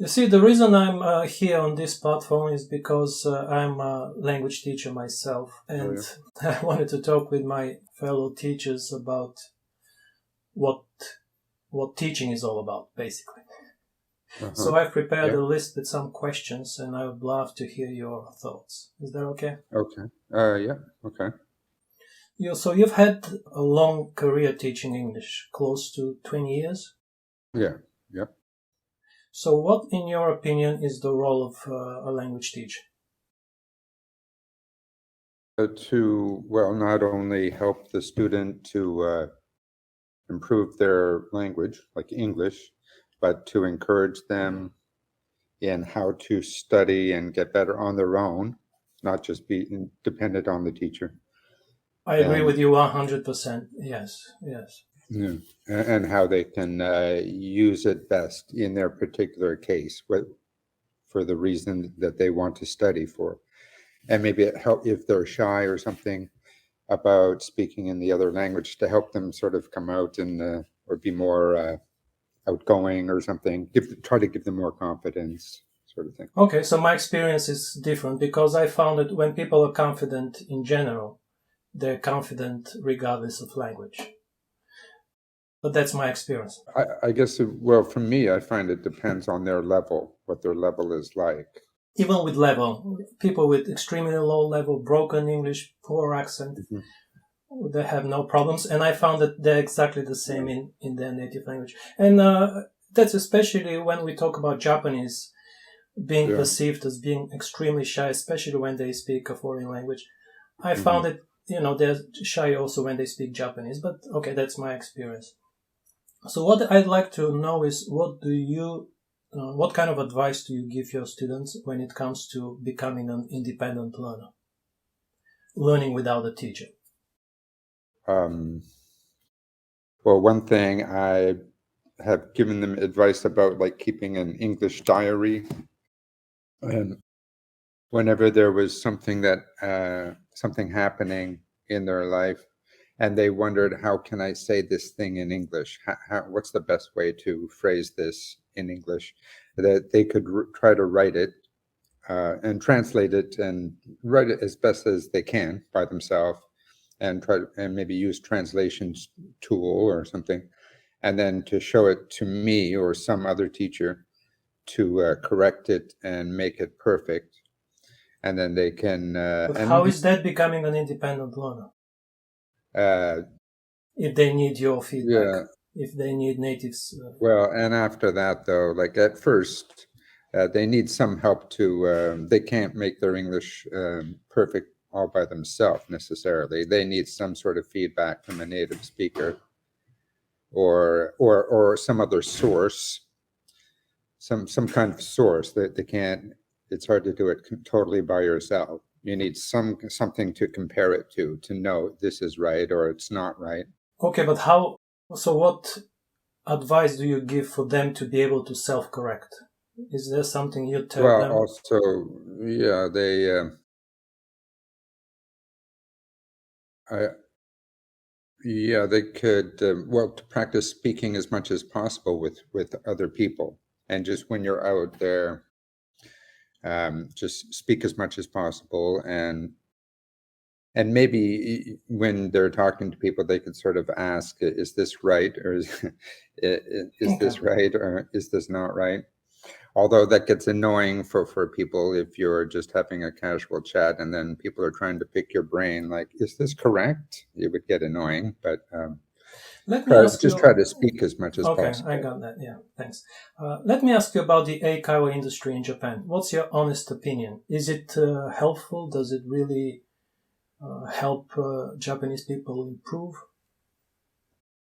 You see, the reason I'm here on this platform is because I'm a language teacher myself, and I wanted to talk with my fellow teachers about what teaching is all about, basically. So I've prepared a list with some questions, and I would love to hear your thoughts. Is that okay? Okay. Okay. So you've had a long career teaching English, close to 20 years? Yeah. So what, in your opinion, is the role of a language teacher? To not only help the student to improve their language, like English, but to encourage them in how to study and get better on their own, not just be dependent on the teacher. I agree with you 100%. Yes. Yeah. And how they can use it best in their particular case for the reason that they want to study for. And maybe it help if they're shy or something about speaking in the other language, to help them sort of come out and or be more outgoing or something. Try to give them more confidence, sort of thing. Okay, so my experience is different, because I found that when people are confident in general, they're confident regardless of language. But that's my experience. I guess, for me, I find it depends on their level, what their level is like. Even with level, people with extremely low level, broken English, poor accent, they have no problems. And I found that they're exactly the same in their native language. And that's especially when we talk about Japanese being perceived as being extremely shy, especially when they speak a foreign language. I found that, they're shy also when they speak Japanese. But okay, that's my experience. So what I'd like to know is, what kind of advice do you give your students when it comes to becoming an independent learner, learning without a teacher? Well, one thing I have given them advice about, like keeping an English diary, and whenever there was something happening in their life, and they wondered, how can I say this thing in English? What's the best way to phrase this in English? That they could try to write it and translate it and write it as best as they can by themselves, and maybe use translation tool or something, and then to show it to me or some other teacher to correct it and make it perfect. And then they can... But how is that becoming an independent learner? If they need your feedback, if they need natives. And after that, though, like at first, they need some help they can't make their English perfect all by themselves necessarily. They need some sort of feedback from a native speaker or some other source, some kind of source that they can't. It's hard to do it totally by yourself. You need something to compare it to know this is right or it's not right. Okay, but what advice do you give for them to be able to self-correct? Is there something you tell them? Well, also, they could, to practice speaking as much as possible with other people. And just when you're out there, just speak as much as possible, and maybe when they're talking to people, they could sort of ask, is this right? Or is this right? Or is this not right? Although that gets annoying for people if you're just having a casual chat and then people are trying to pick your brain, like, is this correct? It would get annoying, but try to speak as much as possible. Okay, I got that. Yeah, thanks. Let me ask you about the Eikaiwa industry in Japan. What's your honest opinion? Is it helpful? Does it really help Japanese people improve?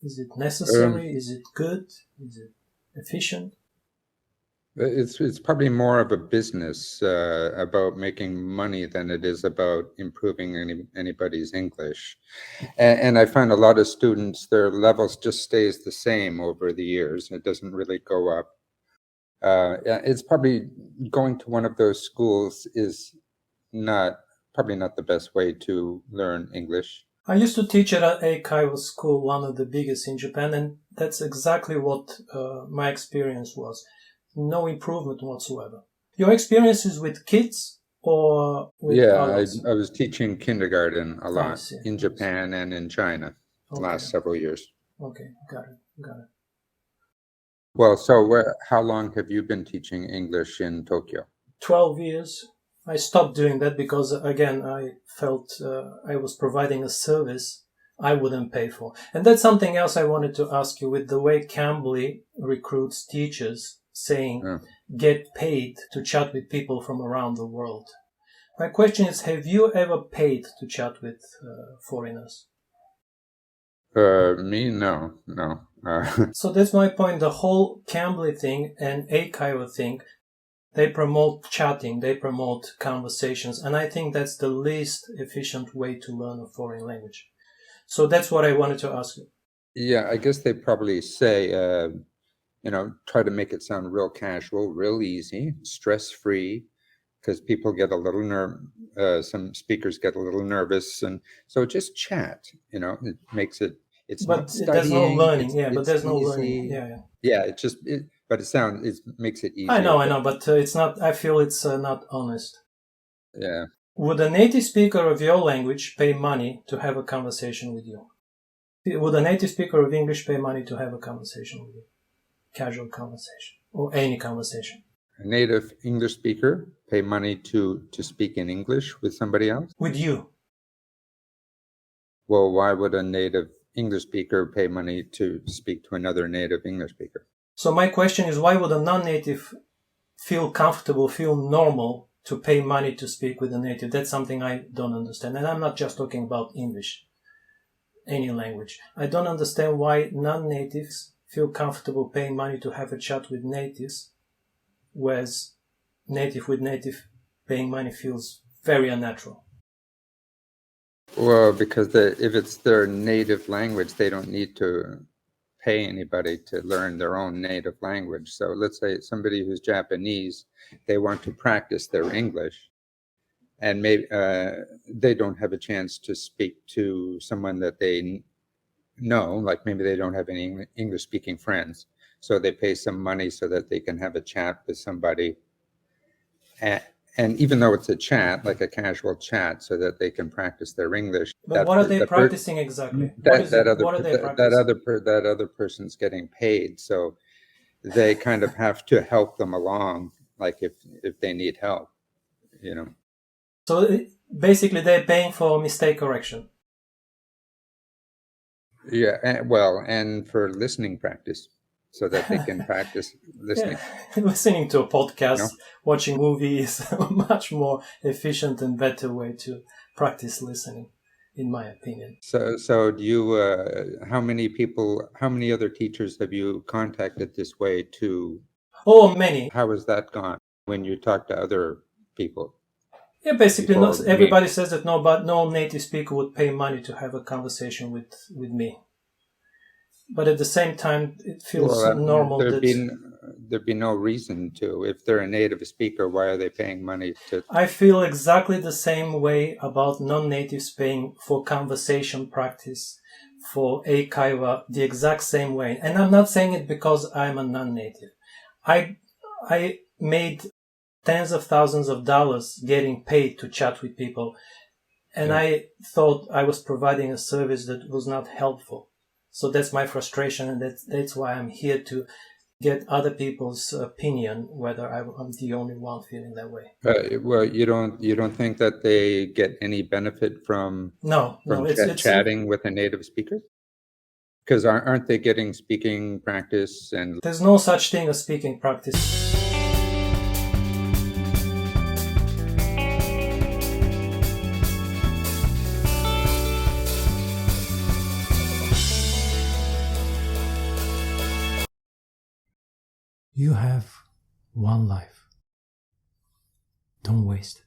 Is it necessary? Is it good? Is it efficient? It's probably more of a business about making money than it is about improving anybody's English. And I find a lot of students, their levels just stays the same over the years. It doesn't really go up. It's probably going to one of those schools is probably not the best way to learn English. I used to teach at an Eikaiwa school, one of the biggest in Japan, and that's exactly what my experience was. no improvement whatsoever. Your experiences with kids or with adults? I was teaching kindergarten a lot in Japan and in China the last several years. Okay, got it. Well, so how long have you been teaching English in Tokyo? 12 years. I stopped doing that because, again, I felt I was providing a service I wouldn't pay for. And that's something else I wanted to ask you with the way Cambly recruits teachers saying, get paid to chat with people from around the world. My question is, have you ever paid to chat with foreigners? Me? No. So that's my point. The whole Cambly thing and Eikaiwa thing, they promote chatting, they promote conversations, and I think that's the least efficient way to learn a foreign language. So that's what I wanted to ask you. Yeah, I guess they probably say, try to make it sound real casual, real easy, stress-free, because people get a little some speakers get a little nervous, and so just chat, it makes it, it's but not studying. There's no learning, but there's easy. no learning, but it makes it easy. I know, but it's not, I feel it's not honest. Yeah. Would a native speaker of your language pay money to have a conversation with you? Would a native speaker of English pay money to have a conversation with you? Casual conversation, or any conversation? A native English speaker pay money to speak in English with somebody else? With you. Well, why would a native English speaker pay money to speak to another native English speaker? So my question is, why would a non-native feel comfortable, feel normal to pay money to speak with a native? That's something I don't understand. And I'm not just talking about English, any language. I don't understand why non-natives feel comfortable paying money to have a chat with natives, whereas native with native paying money feels very unnatural. Well, because if it's their native language, they don't need to pay anybody to learn their own native language. So let's say somebody who's Japanese, they want to practice their English, and maybe they don't have a chance to speak to someone that they know, like maybe they don't have any English-speaking friends, so they pay some money so that they can have a chat with somebody. And even though it's a chat, like a casual chat, so that they can practice their English. But what are they practicing exactly? That other person's getting paid, so they kind of have to help them along, like if they need help, So basically, they're paying for mistake correction. Yeah, and for listening practice, so that they can practice listening. Yeah. Listening to a podcast, watching movies is a much more efficient and better way to practice listening, in my opinion. So do you, how many other teachers have you contacted this way to? Oh, many. How has that gone when you talk to other people? Yeah, basically, everybody says that no native speaker would pay money to have a conversation with me. But at the same time, it feels normal. There'd be no reason to. If they're a native speaker, why are they paying money to? I feel exactly the same way about non-natives paying for conversation practice, for Eikaiwa, the exact same way. And I'm not saying it because I'm a non-native. I made tens of thousands of dollars getting paid to chat with people. And I thought I was providing a service that was not helpful. So that's my frustration, and that's why I'm here to get other people's opinion, whether I'm the only one feeling that way. Well, you don't think that they get any benefit from chatting with a native speaker? Because aren't they getting speaking practice? And there's no such thing as speaking practice. You have one life. Don't waste it.